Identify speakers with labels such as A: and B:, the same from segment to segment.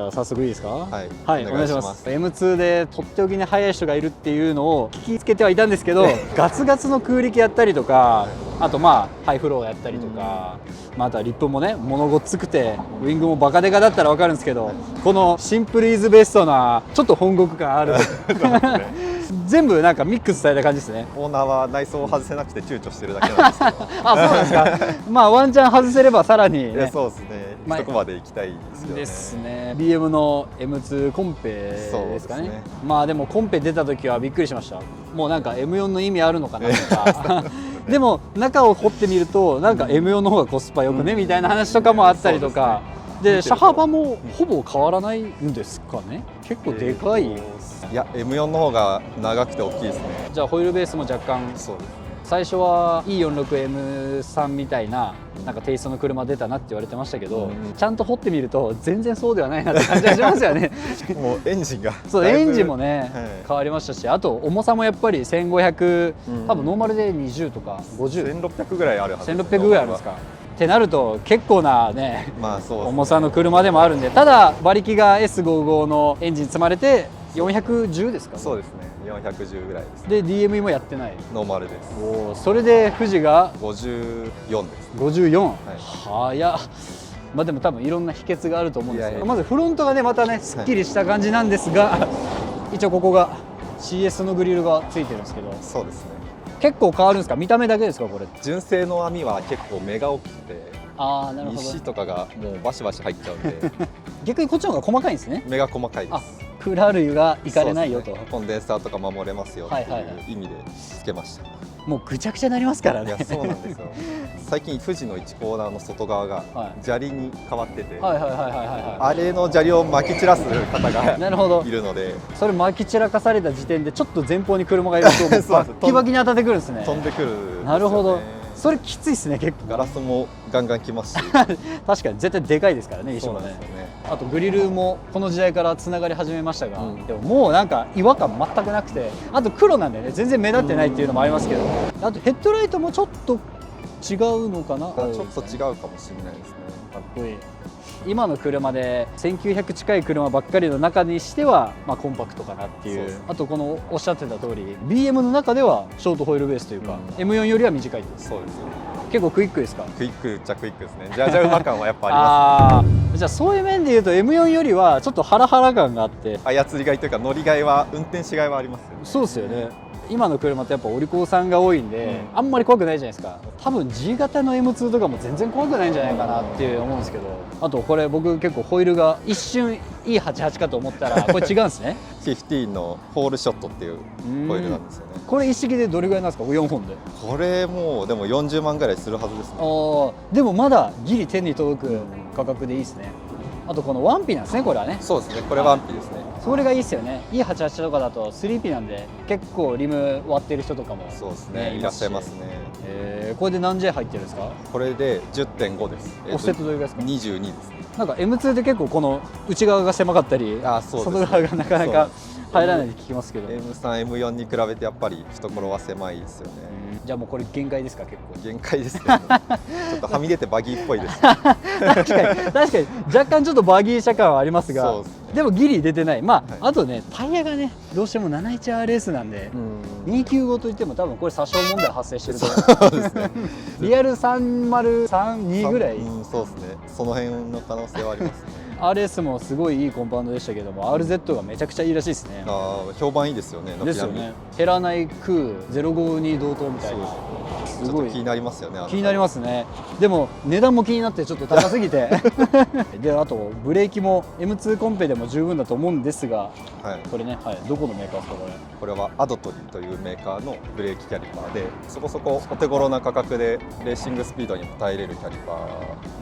A: ゃあ早速いいですか。
B: はい、
A: はい、お願いします。M2 でとっておきに速い人がいるっていうのを聞きつけてはいたんですけどガツガツの空力やったりとか、あとまあハイフローやったりとか、まあ、あとはリップもね物ごっつくてウィングもバカデカだったら分かるんですけど、このシンプルイズベストなちょっと本国感ある全部なんかミックスされた感じですね。
B: オーナーは内装を外せなくて躊躇してるだけなんですけど
A: あ、そうなんですかまあワンチャン外せればさらに、ね、
B: そうですね、そこまで行きたいですよね。
A: ですね。 BM の M2 コンペですか ね。まあでもコンペ出た時はびっくりしました。もうなんか M4 の意味あるのかなとかでも中を掘ってみるとなんか M4 の方がコスパよくねみたいな話とかもあったりとか、で車幅もほぼ変わらないんですかね。結構でかい、
B: いや M4 の方が長くて大きいですね。
A: じゃあホイールベースも若干。
B: そうですね。
A: 最初は E46M3 みたいななんかテイストの車出たなって言われてましたけど、ちゃんと掘ってみると全然そうではないなって感じがしますよね
B: もうエンジンが
A: そうエンジンもね、
B: はい、
A: 変わりましたし、あと重さもやっぱり1500、多分ノーマルで20とか50、
B: 1600ぐらいあるはずです。
A: 1600ぐらいあるんですか。ってなると結構なね、
B: まあそうですね、
A: 重さの車でもあるんで、ただ馬力が S55 のエンジン積まれて410ですか、ね、
B: そうですね、410ぐらいです、
A: で DME もやってない。
B: ノーマルです。
A: おそれで富士が
B: 54です。
A: 54、
B: はい、
A: 早っ。まあでも多分いろんな秘訣があると思うんですけど、まずフロントがねまたねすっきりした感じなんですが、はい、一応ここが CS のグリルがついてるんですけど、
B: そうですね、
A: 結構変わるんですか。見た目だけですかこれ。
B: 純正の網は結構目が大きくて、
A: ああなるほど、
B: 石とかがもうバシバシ入っちゃうんで
A: 逆にこっちの方が細かいんですね。
B: 目が細かいです。
A: クラ類がいかれないよと、
B: ね、コンデンサーとか守れますよっていう意味でつけました。
A: もうぐちゃぐちゃになりますからね。
B: いやそうなんですよ最近富士の1コーナーの外側が砂利に変わってて、あれの砂利をまき散らす方が
A: なるほど
B: いるので、
A: それまき散らかされた時点でちょっと前方に車がいるとバッキバキに当たってくるんですね。
B: 飛んでくるんですよね。
A: なるほど、それきついですね結構。
B: ガラスもガンガンきますし
A: 確かに絶対でかいですからね石もね。あとグリルもこの時代からつながり始めましたが、でももうなんか違和感全くなくて、あと黒なんでね全然目立ってないっていうのもありますけど、あとヘッドライトもちょっと違うのかな。
B: ちょっと違うかもしれないですね。
A: かっこいい。今の車で1900近い車ばっかりの中にしては、まあ、コンパクトかなっていう。あとこのおっしゃってた通り BM の中ではショートホイールベースというか、M4 よりは短いです。
B: そうですよね。
A: 結構クイックですか。
B: クイックっちゃクイックですね。じゃじゃ馬感はやっぱありますね。
A: じゃあそういう面でいうと M4 よりはちょっとハラハラ感があって、
B: 操りがいというか乗りがいは運転しがいはありますよね。
A: そうですよね。今の車ってやっぱお利口さんが多いんで、あんまり怖くないじゃないですか。多分 G 型の M2 とかも全然怖くないんじゃないかなって思うんですけど、あとこれ僕結構ホイールが一瞬 E88 かと思ったらこれ違うんですね
B: 15のホールショットっていうホイールなんですよね。
A: これ一式でどれぐらいなんですか4本で。
B: これもうでも40万ぐらいするはずですね。
A: でもまだギリ手に届く価格でいいですね。あとこのワンピなんですねこれはね。
B: そうですね、これワンピですね。
A: それがいいですよね。 E88 とかだと 3P なんで結構リム割ってる人とかも、
B: そうですね、いらっしゃいますね。
A: これで何 J 入ってるんですか。
B: これで 10.5 です。
A: オフセットどれぐらいですか。
B: 22ですね。
A: なんか M2 って結構この内側が狭かったり、外側がなかなか入らないって聞きますけど、
B: M3、M4 に比べてやっぱり懐は狭いですよね。
A: じゃあもうこれ限界ですか。結構
B: 限界ですねちょっとはみ出てバギーっぽいです
A: 確かに若干ちょっとバギー車感はありますが、でもギリ出てない。まあ、あとねタイヤがねどうしても 71RS なんで、295といっても多分これ詐称問題発生してると思う。そうですねリアル3032ぐらい、
B: そうですね、その辺の可能性はありますね
A: RS もすごいいいコンパウンドでしたけども、RZ がめちゃくちゃいいらしいですね。
B: 評判いいですよね。
A: ですよね。減らない空052同等みたいな。
B: すごい気になりますよね。
A: 気になりますね。でも値段も気になってちょっと高すぎてであとブレーキも M2 コンペでも十分だと思うんですが、これね、どこのメーカーですかこれ。
B: これはアドトリというメーカーのブレーキキャリパーで、そこそこお手頃な価格でレーシングスピードにも耐えれるキャリパ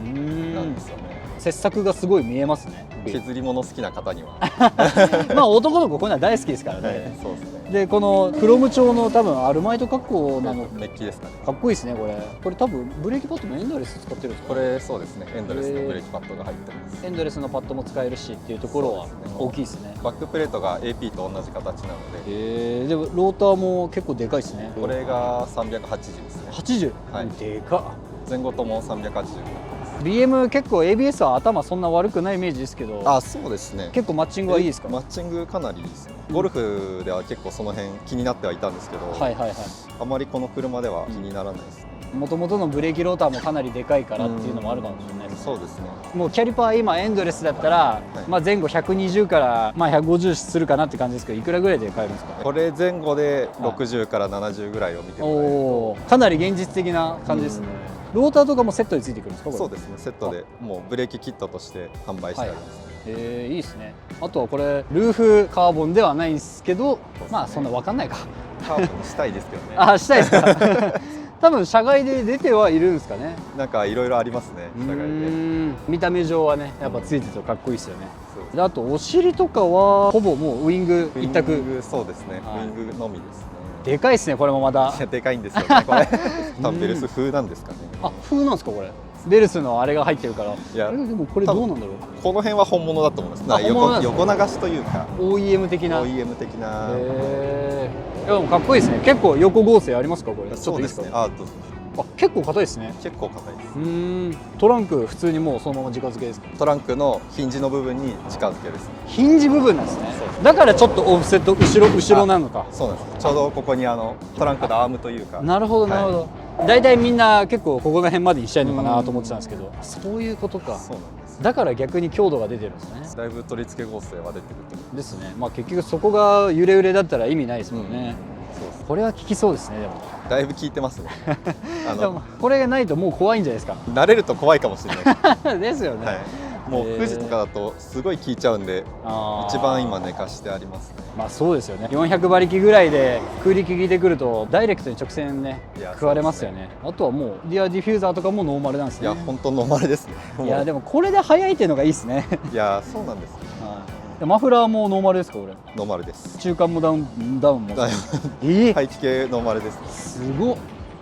B: ーなんですよね。
A: 切削がすごい見えますね。
B: 削り物好きな方には
A: まあ男の子こういうのは大好きですからね。
B: そうですね。
A: でこのクロム調の多分アルマイト加工なの、
B: メッキですかね。
A: かっこいいですねこれ。これ多分ブレーキパッドもエンドレス使ってるんですか。
B: これそうですね、エンドレスのブレーキパッドが入ってます。
A: エンドレスのパッドも使えるしっていうところは大きいですね。
B: バックプレートが AP と同じ形なので。
A: でもローターも結構でかいですね。
B: これが380ですね。
A: 80、でかっ。
B: 前後とも380。
A: BM 結構 ABS は頭そんな悪くないイメージですけど、
B: あ、そうですね。
A: 結構マッチングはいいですか？
B: マッチングかなりいいですね。ゴルフでは結構その辺気になってはいたんですけど、
A: はいはいはい。
B: あまりこの車では気にならないですね。
A: もともとのブレーキローターもかなりでかいからっていうのもあるかもしれないですね。
B: そうですね。
A: もうキャリパー今エンドレスだったら、まあ前後120からまあ150するかなって感じですけど、いくらぐらいで買えるんですか？
B: これ前後で60から70ぐらいを見てもらえると、
A: おー、かなり現実的な感じですね。ローターとかもセットでついてくるんですか？これ
B: そうですね。セットでもうブレーキキットとして販売してありますね。
A: いいですね。あとはこれルーフカーボンではないんですけど、まあそんな分かんないか。
B: カーボンにしたいですけどね。
A: あ、したいですか？多分社外で出てはいるんですかね。
B: なんかいろいろありますね、社外で。
A: 見た目上はね、やっぱついてるとかっこいいですよね。
B: そうです
A: であとお尻とかはほぼもうウイング一
B: ウイン
A: 択。
B: グ、そうですね。
A: はい
B: ウイングのみですね。
A: でかいですね、これもまた。
B: いや、でかいんですよね、これ。タンベルス風なんですかね。
A: あ、風なんですかこれ。ベルスのあれが入ってるから。
B: いや
A: でもこれどうなんだろう。
B: この辺は本物だと思います。
A: あ本物なんですか
B: 横流しというか、
A: OEM 的な。
B: OEM 的な。
A: いやでもかっこいいですね。結構横合成ありますかこれ。ちょっ
B: そうですね。
A: といいですか？
B: アート。
A: あ、結構硬いですね。
B: 結構硬いです。
A: トランク普通にもうそのまま直付けですか？
B: トランクのヒンジの部分に近づけですね。
A: ヒンジ部分なんですね
B: そうです。
A: だからちょっとオフセット後ろなのか。
B: そうなんです。ちょうどここにトランクのアームというか。
A: なるほどなるほど。大体みんな結構ここら辺までにしたいのかなと思ってたんですけど、そういうことか。
B: そうなんです。
A: だから逆に強度が出てるんですね。
B: だいぶ取り付け合成は出てると思う。
A: ですね。まあ結局そこが揺れ揺れだったら意味ないですもんね。
B: そうです。
A: これは効きそうですねでも。
B: だいぶ効いてますね。
A: でもこれがないともう怖いんじゃないですか。
B: 慣れると怖いかもしれないです。
A: ですよね。
B: はい。もう富士とかだとすごい効いちゃうんで、一番今寝かしてありますね。
A: まあそうですよね。400馬力ぐらいで空力効いてくるとダイレクトに直線ね食われますよね。あとはもうリアディフューザーとかもノーマルなんですね。
B: いや本当ノーマルですね。
A: いやでもこれで速いっていうのがいいですね。
B: いやそうなんですよ。
A: でマフラーもノーマルですかこれ？
B: ノーマルです。
A: 中間もダウンも。
B: 排気系ノーマルですね。
A: すごっ。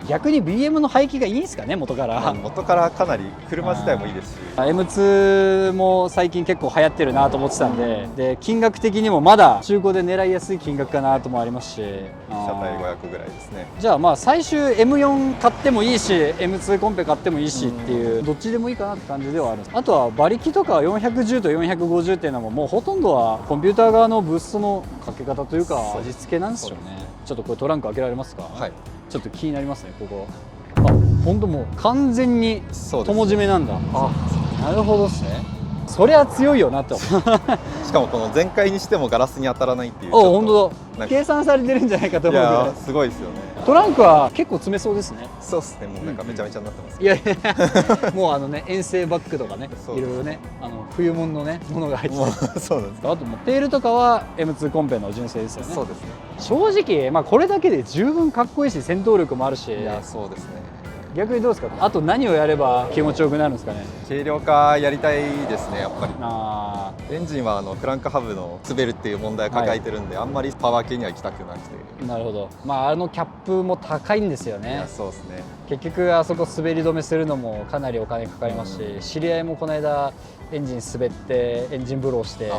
A: 逆に BM の排気がいいんですかね元から。
B: 元からかなり車自体もいいですし、
A: M2 も最近結構流行ってるなと思ってたんで、で金額的にもまだ中古で狙いやすい金額かなともありますし、
B: 車体500ぐらいですね。
A: じゃあまあ最終 M4 買ってもいいし M2 コンペ買ってもいいしっていうどっちでもいいかなって感じではあるんです。あとは馬力とか410と450っていうのももうほとんどはコンピューター側のブーストのかけ方というか味付けなんでしょうね。ちょっとこれトランク開けられますか？
B: はい。
A: ちょっと気になりますねここ。あ、本当もう完全に友締めなんだ。あ、なるほどですね。そりゃ強いよなと。
B: しかもこの全開にしてもガラスに当たらないっていう。
A: あ、本当だ。計算されてるんじゃないかと思うぐらい。
B: すごいですよね。
A: トランクは結構詰めそうですね。
B: そうですね。もうなんかめちゃめちゃになってます。
A: いやいや、もうね遠征バッグとかね、いろいろね冬物のねものが入ってて。
B: そうなんです。
A: あともうテールとかは M2 コンペの純正ですよね。
B: そうですね。
A: 正直まあこれだけで十分かっこいいし戦闘力もあるし。
B: いやそうですね。
A: 逆にどうですか？あと何をやれば気持ちよくなるんですかね？
B: 軽量化やりたいですねやっぱり。
A: あ
B: エンジンはクランクハブの滑るっていう問題を抱えてるんで、あんまりパワー系には行きたくなくて。
A: なるほど。まあキャップも高いんですよね。
B: いやそうですね。
A: 結局あそこ滑り止めするのもかなりお金かかりますし、知り合いもこの間エンジン滑ってエンジンブローして、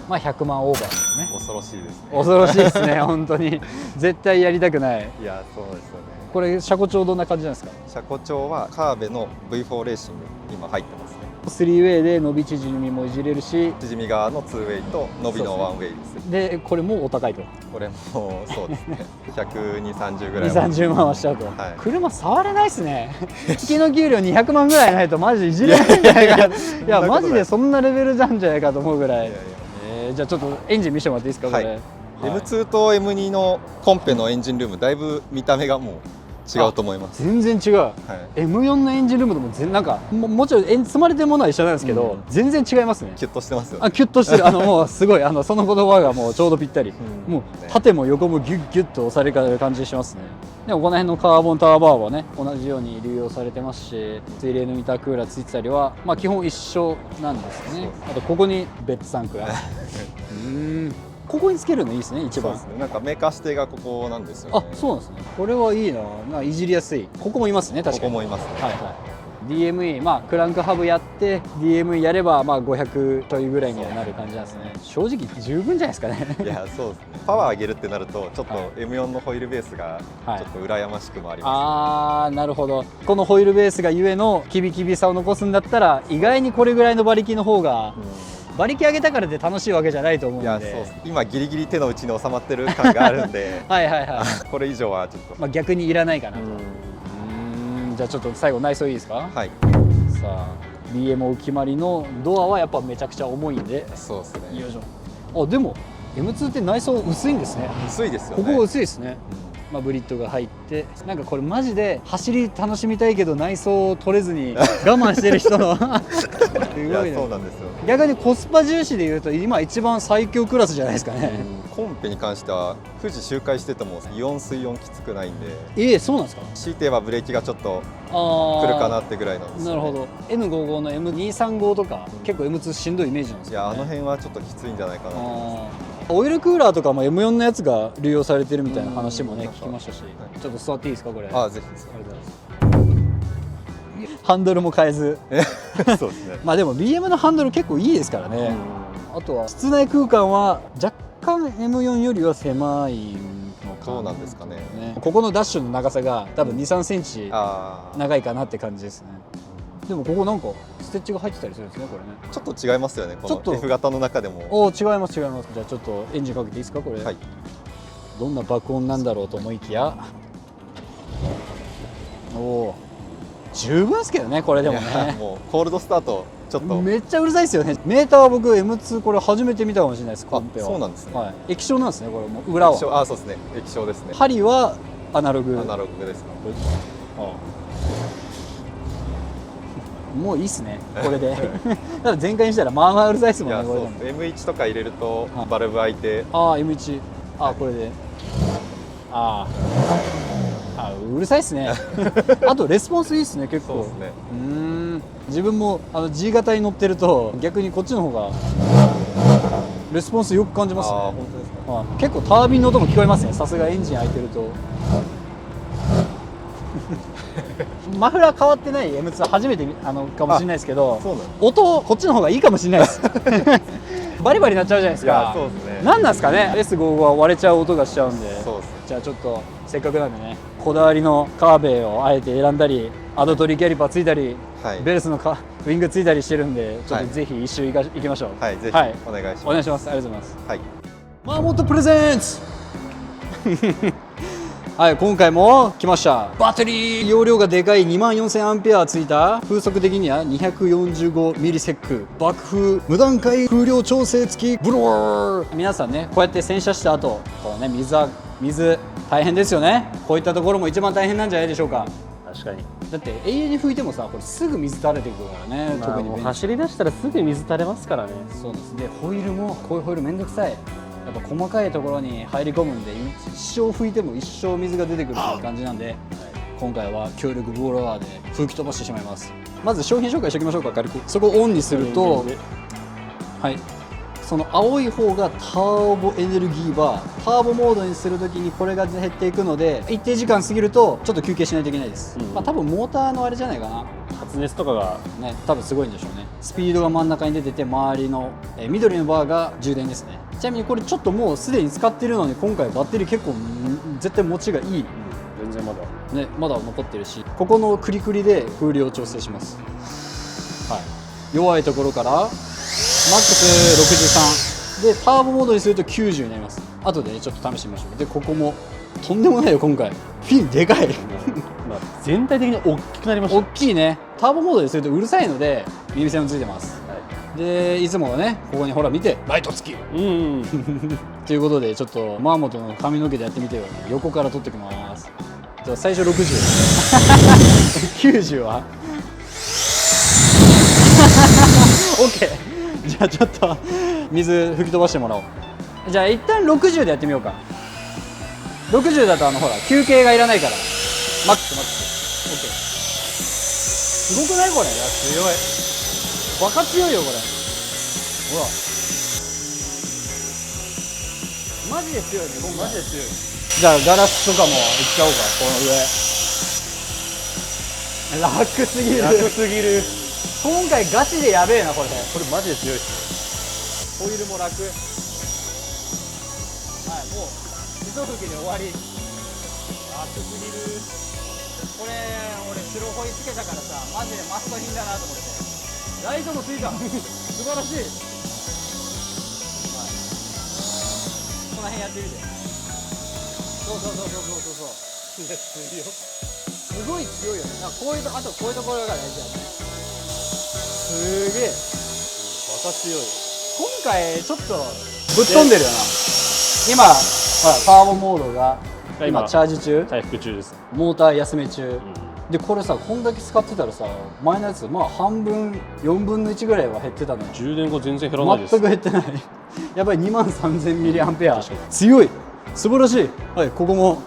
A: まあ100万オーバーですね。
B: 恐ろしいですね。
A: 恐ろしいですね本当に絶対やりたくない。
B: いやそうですよね。
A: これ車庫調どんな感じなんですか？
B: 車庫調はカーベの V4 レーシング今入ってますね。
A: 3ウェイで伸び縮みもいじれるし、
B: 縮み側の2ウェイと伸びの1ウェイです。
A: でこれもお高いと。
B: これもそうですね。120、30ぐらい
A: 2、30万はしちゃうと、
B: はい、
A: 車触れないですね。月の給料200万ぐらいないとマジいじれないんじゃないか。いやマジでそんなレベルなんじゃないかと思うぐらい。じゃあちょっとエンジン見せてもらっていいですかこれ。
B: M2 と M2 のコンペのエンジンルームだいぶ見た目がもう違うと思います。
A: 全然違う、M4 のエンジンルームともなんかもちろん積まれてるものは一緒なんですけど、全然違いますね。
B: キュッとしてますよね。
A: キュッとしてる。もうすごいその言葉がもうちょうどぴったり、もう縦も横もギュッギュッと押される感じしますね。でもこの辺のカーボンターバーはね同じように流用されてますし、水冷のミタークーラーついてたりはまあ基本一緒なんですね。あとここにベッツタンクがここにつけるのいいですね一番。
B: そうですね。なんかメーカー指定がここなんですよね。
A: あ、そうなんですね。これはいいな。いじりやすい。ここもいますね確かに。
B: ここもいますね。
A: はいはい。DME、まあクランクハブやって DME やればまあ500ちょいぐらいにはなる感じなんですね。正直十分じゃないですかね。
B: いやそうですね、パワー上げるってなるとちょっと
A: はい
B: M4 のホイールベースが
A: はい
B: ちょっと羨ましくもありま
A: あー、なるほど。このホイールベースがゆえのキビキビさを残すんだったら意外にこれぐらいの馬力の方が、馬力上げたからって楽しいわけじゃないと思う
B: す、
A: んで。
B: いやそうです、今ギリギリ手の内に収まってる感があるんで
A: はいはいはい。
B: これ以上はちょっと、
A: まあ逆にいらないかなと。じゃあちょっと最後内装いいですか。
B: はい、
A: さあ BM お決まりのドアはやっぱめちゃくちゃ重いんで、
B: そうですね、
A: よいしょ。あ、でも M2 って内装薄いんですね。
B: 薄いですよね。
A: ここ薄いですね。まあ、ブリッドが入って、なんかこれマジで走り楽しみたいけど内装取れずに我慢してる人のす
B: いや
A: ごいね。
B: そうなんですよ、
A: 逆にコスパ重視でいうと今一番最強クラスじゃないですかね。
B: コンペに関しては富士周回しててもイオン水温きつくないんで、
A: そうなんですか。
B: 強いて言えばブレーキがちょっと
A: あー
B: 来るかなってぐらいなんですよ、ね、
A: なるほど。 N55 の M235 とか結構 M2 しんどいイメージなんですよ、ね。
B: いやあの辺はちょっときついんじゃないかなと思います。
A: オイルクーラーとかも M4 のやつが流用されてるみたいな話もね
B: うん
A: 聞きましたし、
B: はい
A: ちょっと座っていいですかこれ。
B: あぜひ
A: ありがとうございます。ハンドルも変えず
B: そうですね
A: まあでも BM のハンドル結構いいですからね、あとは室内空間は若干 M4 よりは狭いのかな。
B: そうなんですかね。
A: ここのダッシュの長さが多分 2,3 センチ
B: あー
A: 長いかなって感じですね。でもここなんかステッチが入ってたりするんですねこれね。
B: ちょっと違いますよね、こ
A: ちょっと
B: の F 型の中でも。
A: おー違います違います。じゃあちょっとエンジンかけていいですかこれ。
B: はい、
A: どんな爆音なんだろうと思いきや、おお十分ですけどねこれでも
B: いや
A: ね。
B: もうコールドスタートちょっと
A: めっちゃうるさいですよね。メーターは僕 M2 これ初めて見たかもしれないですコンペは。
B: そうなんですね、
A: はい、液晶なんですねこれもう裏は。
B: そうですね、液晶ですね、
A: 針はアナログ。
B: アナログですか。
A: もういいっすねこれでただ全開にしたらまあまあうるさいですも
B: い
A: んねこれでも。
B: やそうです、M1 とか入れると
A: はい
B: バルブ開いて、
A: ああ M1 ああこれでうるさいっすねあとレスポンスいいっすね結構。
B: そうですね、
A: 自分もG 型に乗ってると逆にこっちの方がレスポンスよく感じますね。
B: 本当ですか。
A: はい結構タービンの音も聞こえますねさすがエンジン開いてるとマフラー変わってない M2 初めてかもしれないですけど、
B: そうなんです。
A: 音こっちの方がいいかもしれないですバリバリなっちゃうじゃないです
B: いや
A: か。
B: そうですね。
A: 何なんですかね S55 は割れちゃう音がしちゃうんで。
B: そうですね。
A: じゃあちょっとせっかくなんでねこだわりのカーベイをあえて選んだりアドトリキャリパーついたり、
B: はい。
A: ベルスのウィングついたりしてるんでちょっ
B: はい
A: とぜひ一周行きましょう。
B: はい、ぜひ
A: はい
B: お願いします。
A: お願いします。ありがとうございます。
B: はい。
A: マーモットプレゼンツはい今回も来ました。バッテリー容量がでかい 24,000A ついた風速的には245ミリセック爆風無段階風量調整付きブロワー。皆さんねこうやって洗車した後こうね水大変ですよね。こういったところも一番大変なんじゃないでしょうか。
C: 確かに、
A: だって永遠に拭いてもさこれすぐ水垂れてくるからね、
C: まあ、もう
A: 特にベンチ
C: 走り出したらすぐ水垂れますからね。
A: そうです。でホイールもこういうホイールめんどくさい。やっぱ細かいところに入り込むんで一生拭いても一生水が出てくるっていう感じなんで、今回は強力ブロワーで吹き飛ばしてしまいます。まず商品紹介しておきましょうか軽く。そこをオンにすると、はいその青い方がターボエネルギーバー。ターボモードにするときにこれが減っていくので一定時間過ぎるとちょっと休憩しないといけないです、まあ多分モーターのあれじゃないかな
C: 発熱とかが
A: ね、多分すごいんでしょうね。スピードが真ん中に出てて周りの、緑のバーが充電ですね。ちなみにこれちょっともうすでに使ってるのに今回バッテリー結構絶対持ちがいい、
C: 全然まだ
A: ね、まだ残ってるしここのクリクリで風量を調整します、はい、弱いところからマックス63でターボモードにすると90になります。後で、ね、ちょっと試してみましょう。でここもとんでもないよ今回フィンでかい
C: まあ全体的に大きくなりました。
A: 大きいね。ターボモードにするとうるさいので耳栓もついてます。でいつもはねここにほら見てライト付きということでちょっとマーモットの髪の毛でやってみてよ。横から取ってきます。じゃあ最初60 90はOK じゃあちょっと水吹き飛ばしてもらおう。じゃあ一旦60でやってみようか。60だとほら休憩がいらないからマックス OK。 すごくないこれ。いや強いバカ強いよこれ。ほらマジで強いね。もうマジで強い。じゃあガラスとかもいっちゃおうか。この楽すぎる。
C: 楽すぎる。
A: 今回ガチでやべえなこれ。
C: これマジで強いっす。
A: ホイールも楽。はい、もう一吹きで終わり。楽すぎる。これ俺白ホイつけたからさ、マジでマスト品だなと思って。ライトもついた。素晴らしい。はい、この辺やってみて。そうそうそうそうそうそう。
C: いや強いよ。
A: すごい強いよね。なんかこういうと、あとこういうところが大事だね。すげえ。
C: また強い。
A: 今回ちょっとぶっ飛んでるよな。今ほらターボモードが今チャージ中、
C: 回復中です。
A: モーター休め中、でこれさこんだけ使ってたらさ、前のやつまあ半分4分の1ぐらいは減ってたのよ。
C: 充電後全然減らないです。
A: 全く減ってない。やばい、2万3000ミリアンペア。
C: 確かに
A: 強い、素晴らしい。はい、ここも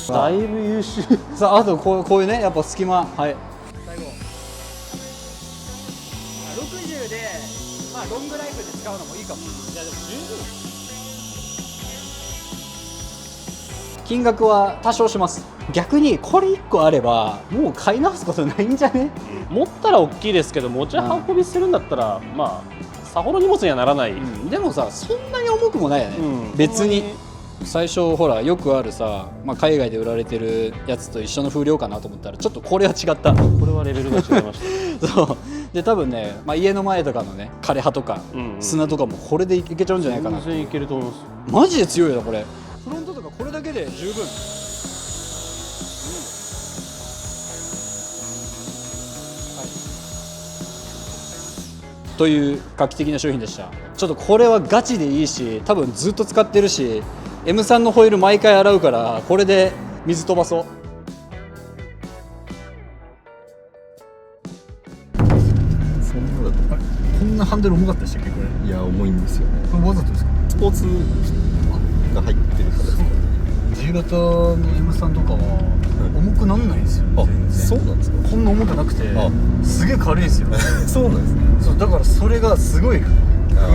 C: だいぶ優秀。
A: さあ、あとこういうね、やっぱ隙間、はい。最後60で、まあロングライフで使うのもいいかもしれない。いやでも十分。金額は多少します。逆にこれ1個あればもう買い直すことないんじゃね？
C: 持ったら大きいですけど、持ち運びするんだったら、まあさほど荷物にはならない。
A: でもさ、そんなに重くもないよね、別に。最初ほらよくあるさ、まあ、海外で売られてるやつと一緒の風量かなと思ったらちょっとこれは違った。
C: これはレベルが違いまし
A: そうで、多分ね、まあ、家の前とかのね枯れ葉とか、砂とかもこれでいけちゃうんじゃないかな。
C: 全然いけると思います。
A: マジで強いよこれ。フロントとかこれだけで十分。という画期的な商品でした。ちょっとこれはガチでいいし、多分ずっと使ってるし、 M3 のホイール毎回洗うからこれで水飛ばそう。
B: そんなだと
A: こんなハンドル重かったでしたっけこれ。
B: いや重いんですよね。
A: これわざとですか？
B: スポーツが入ってるからですか。
A: G 型の M3 とかは重くなんないんですよ、
B: あ、
A: 全然。
B: そうなんですか。
A: こんな重くなくてすげえ軽いんですよ。
B: そうなんですね。
A: そうだからそれがすごい不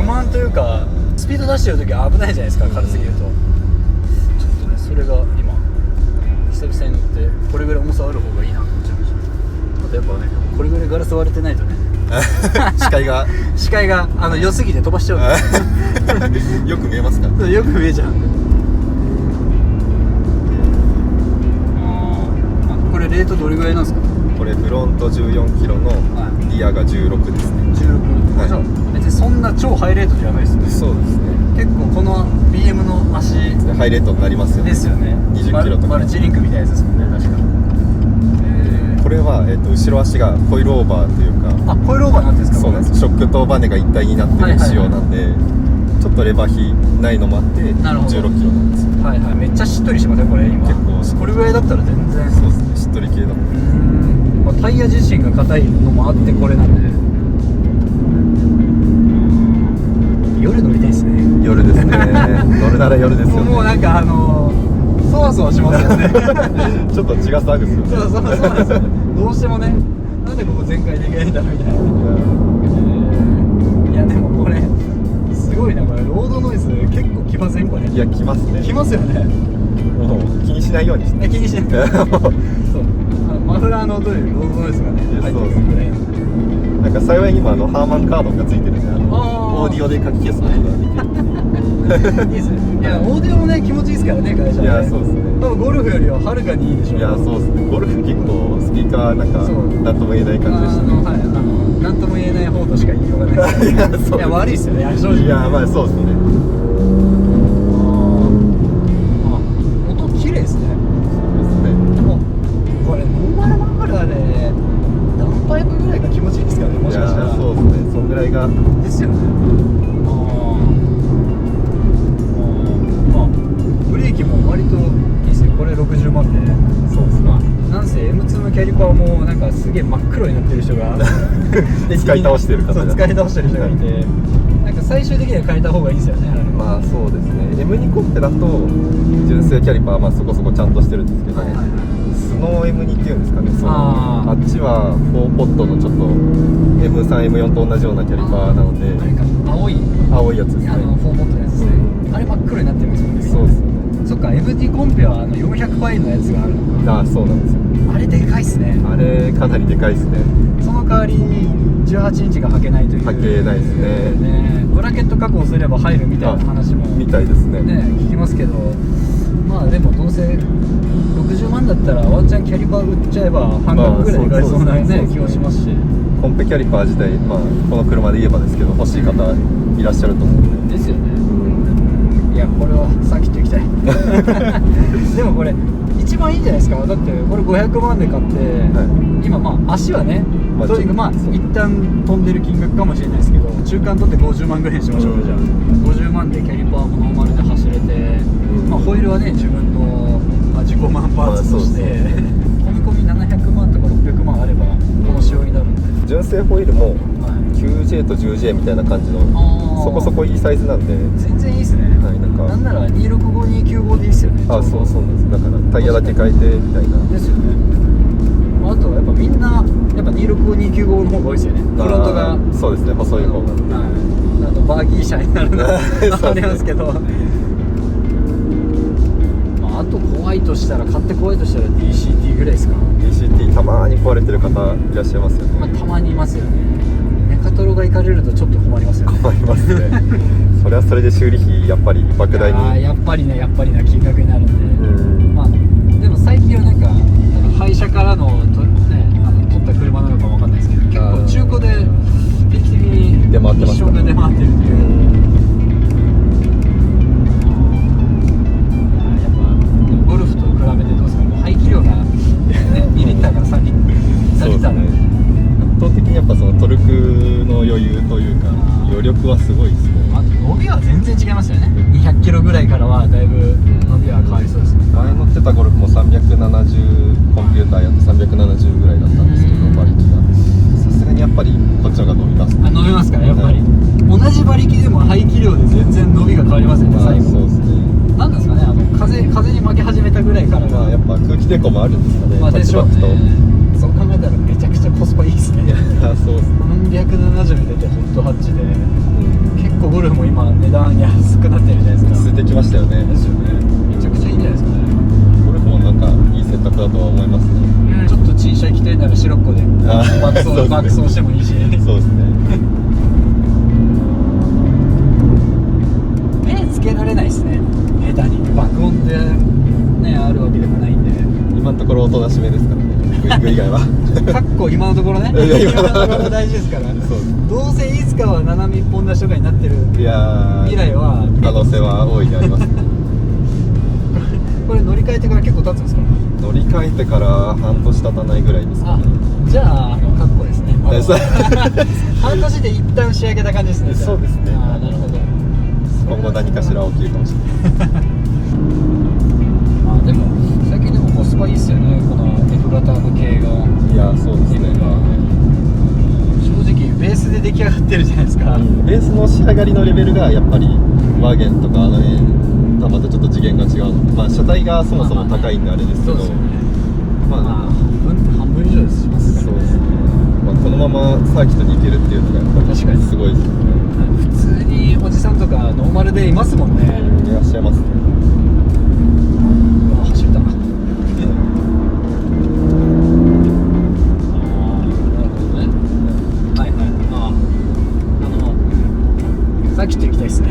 A: 満というか、スピード出してる時は危ないじゃないですか、軽すぎると。ちょっとね、それが今久々に乗ってこれぐらい重さある方がいいなと思っちゃいました。あとやっぱね、これぐらいガラス割れてないとね視界が良すぎて飛ばしちゃうんで
B: よく見えますか。
A: よく見えちゃうんで。これレートどれぐらいなんですか？
B: これフロント14キロのリアが16ですね。
A: 16、
B: はい、
A: じゃあ別にそんな超ハイレートじゃないですね。
B: そうですね。
A: 結構この BM の足
B: ハイレートになりますよね。
A: ですよね。
B: 20キロとか
A: マルチリンクみたいなやつですもんね、確か。
B: これは、後ろ足がコイルオーバーというか、
A: あ、コイルオーバーになってるんですか？
B: そうなんです。ショックとバネが一体になってる仕様なんで、ちょっとレバー比ないのもあって16キロなんですよ。
A: はいはい、めっちゃしっとりしますねこれ今。
B: 結構
A: これぐらいだったら全然。
B: そうですね、しっとり系だもん。
A: まあ、タイヤ自身が硬いのもあってこれなんで、夜乗りたいですね。
B: 夜ですね。乗るなら夜ですよね。
A: もうなんかそわそわしますよね
B: ちょっと血が騒ぐっすよね。
A: そうなんですよ。どうしてもね、なんでここ全開できないんだろうみたいな。いやでもこれすごいな、これロードノイズ結構きませんこれ。
B: いや、来ますね。
A: きますよね。
B: もう気にしないようにして。
A: 気にしないそう、マフラーの音よりロードノイズがね入ってくるぐらいなんで。
B: なんか幸い今ハーマンカードがついてるんで、
A: あー
B: オーディオで書き消すことができる。
A: いいですね。いや、オーディオもね気持ちいいですからね、会社で。
B: いや、そうですね。
A: 多分ゴルフよりははるかにいいでしょう。
B: いや、そうですね。ゴルフ結構スピーカーなんか
A: そう
B: なんとも言えない感じでしたね。
A: はい、なんとも言えない方としか言いようがないです。
B: いや、そうです。
A: いや、悪いっすよね、正直。
B: いや、まあそうですね。
A: 音綺麗ですね。
B: そうですね。
A: でもこれノーマルマフラーで何パイプぐらいが気持ちいいですかね、もしかしたら。
B: いや、そうですね。そんぐらいが
A: ですよね。まあブレーキも割といいですね。これ60万で。
B: そうですね。
A: なんせ M2 のキャリパーもなんかすげえ真っ黒になってる人が
B: 使い倒してる方が
A: そう、使い倒してる人がいて、なんか最終的には変えた方がいいですよね、あれ。
B: まあそうですね。M2 コンテだと純正キャリパーはまあそこそこちゃんとしてるんですけど、スノー M2 っていうんですかね。あっちは4ポットのちょっと M3、M4 と同じようなキャリパーなので、
A: あれか、青い
B: 青いやつですね。
A: 4ポットのやつですね。あれ真っ黒になってるんですコンペは400パイのやつがあるのか。
B: あ、そうなんですよ。
A: あれでかいっすね。
B: あれかなりでかいですね。
A: その代わり18インチが履けないという。
B: 履けないですね。
A: ブラケット確保すれば入るみたいな話も
B: みたいですね。
A: 聞きますけど、まあでもどうせ60万だったらワンチャンキャリパー売っちゃえば半額ぐらいいかれそうなね気はしますし、
B: コンペキャリパー自体、まあ、この車で言えばですけど欲しい方いらっしゃると思うんで。
A: ですよね。いやこれはサーキット行きたいでもこれ一番いいんじゃないですか。だってこれ500万で買って、今まあ足はね、
B: まあ
A: とにかくまあ一旦飛んでる金額かもしれないですけど、中間取って50万ぐらいにしましょうか。じゃあ50万でキャリパーもノーマルで走れて、まあ、ホイールはね自分の、まあ、自己満パーツとして、込み込み700万とか600万あればこの仕様になるんで、
B: 純正ホイールも
A: はい、
B: 9J と 10J みたいな感じの
A: あー
B: そこそこいいサイズなんで。
A: 全然いいですね。
B: はい、
A: なんなら265295でいいっすよね。
B: あ、そうなんです。だからタイヤだけ変えてみたいな。
A: ですよね。あとやっぱみんなやっぱ265295の方が多いですよね。フロントが
B: そうですね、細い方が。
A: はい、バーギー車になるのありますけど、まあ、あと怖いとしたら買って怖いとしたら DCT ぐらいですか。
B: DCT たまに壊れてる方いらっしゃいますよね。
A: まあ、たまにいますよね。メカトロが行かれるとちょっと困りますよね。
B: 困りますねそれはそれで修理費やっぱり莫大に。
A: やっぱりな金額になるんで、
B: うん、
A: まあでも最近はなんか廃車からの取った車なのかわかんないですけど、結構中古で定期的に
B: 出回ってますか
A: 一緒が出回ってるっていう。やっぱゴルフと比べてどうですか。もう排気量が、ね、2リッターから3リッターで、
B: 圧倒的にやっぱそのトルクの余裕というか余力はすごいですね。
A: あと伸びは全然違いますよね。200キロぐらいからはだいぶ伸びは変わりそうですね。
B: 前乗ってたゴルフも370コンピューターやって370ぐらいだったんですけど、馬力がさすがにやっぱりこっちの方が伸びますね。
A: 伸びますからやっぱり、同じ馬力でも排気量で全然伸びが変わりますよね、最後。
B: そうですね。
A: なんですかね、風に負け始めたぐらいから
B: まあやっぱ空気抵抗もあるんですかね。
A: まあでしょうね。
B: バッチ
A: そう考えたらめちゃくちゃコスパいいですね。
B: バッチと。そうですね。
A: 370出てホットハッチで、結構ゴルフも今値段安くなってるじゃないですか。
B: 落ち着いてきましたよね。
A: ですよね。めちゃくちゃいいんじゃないですかね。
B: ゴルフもなんかいい選択だとは思いますね。
A: ちょっと小さい着てなら白っ子で爆走してもいいし。
B: そうですね。
A: 目つけられないですね。下手に爆音でねあるわけでもないんで。
B: 今のところおとなしめですからね。グイグ以外は。
A: かっこ今のところね。
B: いや
A: 今のところ大事ですから。
B: そう
A: どうせいつかは斜め一本出しとかになってる
B: いやー、
A: 未来は
B: 可能性は大いにありますね。
A: これ乗り換えてから結構経つんですか。
B: 乗り換えてから半年経たないぐらいですか
A: あ
B: ね。、
A: じゃあかっこですね。
B: そう
A: 半年で一旦仕上げた感じですね。じゃあ
B: そうですね。
A: あーなるほど。
B: 今後何かしら起きるかもしれない。
A: まあでも最近でもコスパいいっすよね、この F 型の系が。
B: いや、そうですね。
A: 正直ベースで出来上がってるじゃないですか。
B: ベースの仕上がりのレベルがやっぱりワーゲンとかあの辺とはまたちょっと次元が違う。まあ車体がそもそも高いんであれですけど、
A: そうですよね。
B: まあ
A: 半分以上しますからね。
B: そうですね。まあこのままサーキットに行けるっていうのがやっぱり
A: 確かに
B: すごいですよね。
A: 普通におじさんとかノーマルでいますもんね。
B: いらっしゃいますね。
A: うわ走れたな。なるほどね。はいはい。サーキット行きたいですね。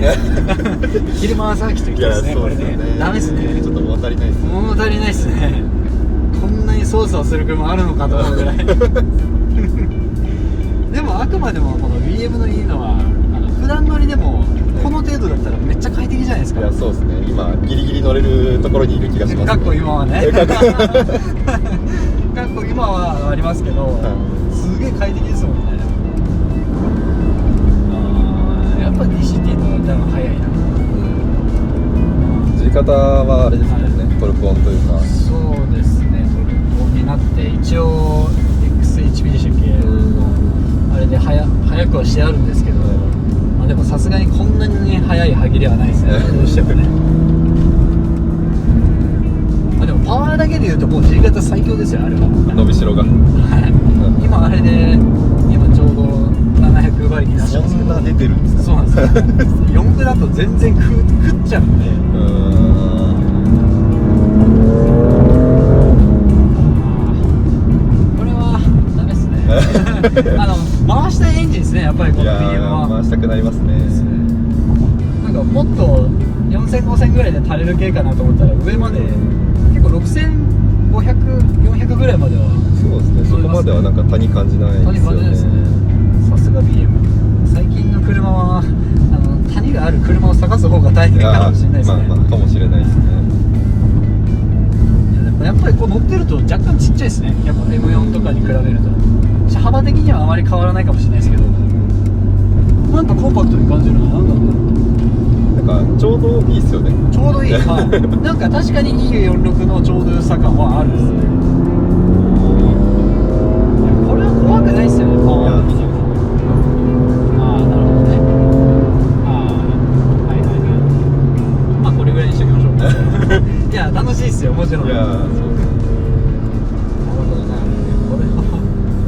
A: 昼間はサーキット行きたいですね。これね。ダメですね。
B: ちょっと物足りないですね。
A: 物足りないですね。こんなに操作をする車あるのかと思うぐらい。でもあくまでもこの BM のいいのは普段乗りでもこの程度だったらめっちゃ快適じゃないですか。
B: いや、そうですね。今ギリギリ乗れるところにいる気がします、ね。
A: かっこ今はね。
B: かっこ
A: かっこ今はありますけど、すげえ快適ですもんね。やっぱ DCT の多分早いな。
B: 乗り方はあれですもんね、トルクオンというか。
A: そうですね、トルクオンになって一応 XHP でしたっけ、あれで早くはしてあるんですけど、まあ、でもさすがにこんなに速い歯切れはないですね、どうしてもね。まあ、でもパワーだけでいうともう G 型最強ですよ、あれは。
B: 伸びしろが。
A: 今あれで今ちょうど700馬力出してますけど。
B: そんな出てるんですか。
A: そうなんですよ。4区だと全然食っちゃうんで。回したいエンジンですね、やっぱりこの
B: いや
A: BM は。
B: 回したくなりますね。
A: なんかもっと4000、5000ぐらいで足れる系かなと思ったら、上まで結構6500、400ぐらいまでは
B: そうですね、そこまではなんか谷感じないですよね。
A: 谷感じないですね。さすが BM。最近の車は谷がある車を探す方が大変かもしれないですね。
B: まあかもしれないですね。
A: いやでもやっぱりこう乗ってると若干ちっちゃいですね。やっぱ M4 とかに比べると車幅的にはあまり変わらないかもしれないですけど、なんかコンパクトに感じるな。
B: なんかちょうどいいですよね。
A: ちょうどいい、はい、なんか確かに246のちょうど良さ感はあるんですね。これは怖くないっすよね、パワー的には。ああ、なるほどね。ああ、はいはいはい。まあこれぐらいにしときましょう。いや楽しいっすよ、もちろん。
B: いやそう
A: なるほどな。これは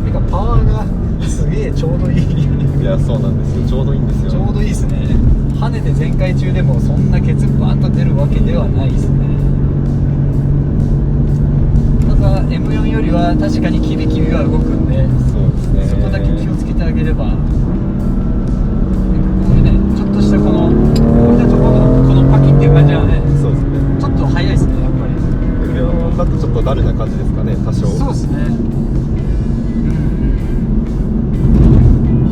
A: てかパワーがすげえちょうどいい。
B: いやそうなんですよ、ちょうどいいんですよ。
A: ちょうどいいですね。跳ねて全開中でもそんなケツバーンと出るわけではないですね。ただ M4 よりは確かにキビキビは動くんで、
B: そうですね。
A: そこだけ気をつけてあげれば。これね、ちょっとしたこのだとこのパキっていう感じはね、
B: そうですね。
A: ちょっと速いですね、やっぱり。
B: M4 だとちょっとダルな感じですかね、多少。
A: そうですね。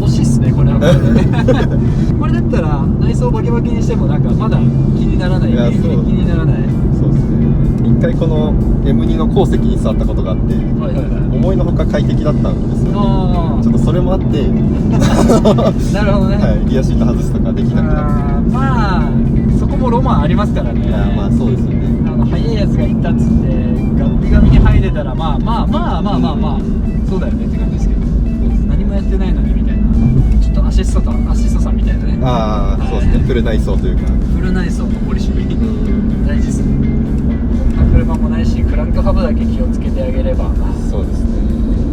A: 欲しいっすね、これは。これだったら内装バキバキにしてもなんかまだ気にならない。
B: いや
A: ギリギリ気にならない。
B: そうですね。一回この M2 の後席に座ったことがあって、
A: はいはいはい。
B: 思いのほか快適だったんですよね。
A: あ
B: ちょっとそれもあって、
A: あ、なるほどね。
B: はい、リアシート外すとかできなくなっ
A: まあそこもロマンありますからね。
B: て。いやまあそうですよね。
A: 速いやつがいったっつってガッピガミに入れたらまあそうだよねって感じですけど、何もやってないのにみたいな、ちょっとアシストさんみたいなね。
B: ああ、そうですね。フル内装というか。
A: フル内装とポリシー大事ですね。こんな車もないし、クランクハブだけ気をつけてあげれば。
B: そうですね。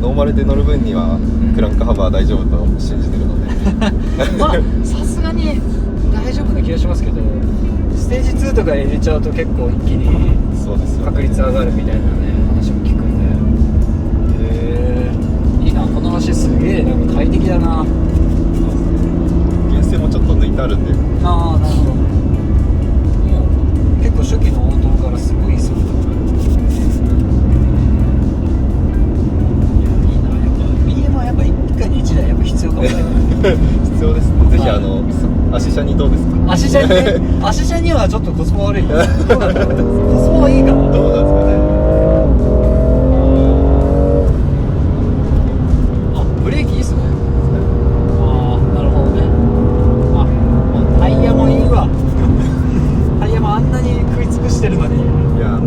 B: ノーマルで乗る分にはクランクハバー大丈夫と信じてるので。
A: まあさすがに大丈夫な気がしますけど、ステージ2とか入れちゃうと結構一気に
B: そうですよね。
A: 確率上がるみたいなね話も聞くんで。いいな、この橋すげえなんか快適だな。
B: 原生もちょっと抜いてあるんで。
A: ああ、なるほど。もう結構初期の応答からすごい速度がある。いや、いいな。やっぱ BM はやっぱ一家に一台やっぱ必要かもしれない。
B: 必要ですね。ぜひ足車にどうですか。
A: 足車に足車にはちょっとコスパ悪い。どうなんだろう。コスパはいいかな。
B: どうなんですかね。
A: あ、ブレーキいいっすね。ああ、なるほどね。あ、もうタイヤもいいわ。タイヤもあんなに食い尽くしてるのに。
B: いや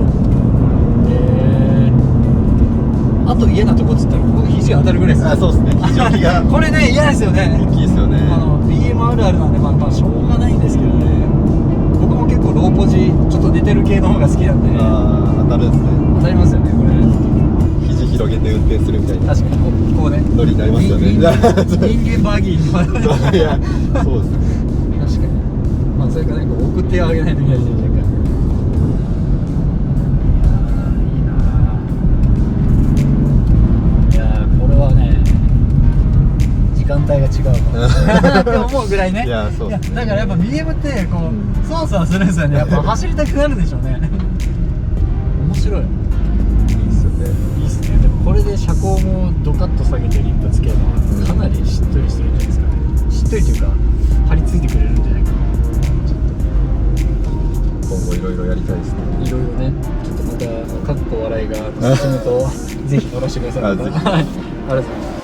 A: あと嫌なとこっつったらここ肘当たるぐらいです。
B: あ、そうですね。非常にが
A: これね、嫌ですよね。
B: 大きいですよね。
A: BM あるあるなんで、まあしょうがないんですけどね。僕も結構ローポジちょっと寝てる系の方が好きなんで。
B: ああ、当たるんですね。
A: 当たりますよね、これ。
B: 肘広げて運転するみたいな
A: 確かにこうね、
B: ノリになりますよね。
A: 人間バギーに
B: そういや、そうですね。
A: 確かに。まあそれからなんか送ってあげないといけないですね。時間帯が違うわって思うぐらいね。
B: いや、そうですね。
A: だからやっぱ BM ってこうそわそわするんですよね。やっぱ走りたくなるでしょうね。面白い。
B: いいっすよね。
A: いいっすね。でもこれで車高もドカッと下げてリップつけるのはかなりしっとりするんじゃないですかね。しっとりというか張り付いてくれるんじゃないかな。ちょっ
B: 今後いろいろやりたいですね。
A: といろいろね、ちょっとまたかっこ笑いが進むとぜひ乗らせてください。
B: あぜひ
A: はい、ありがとうございます。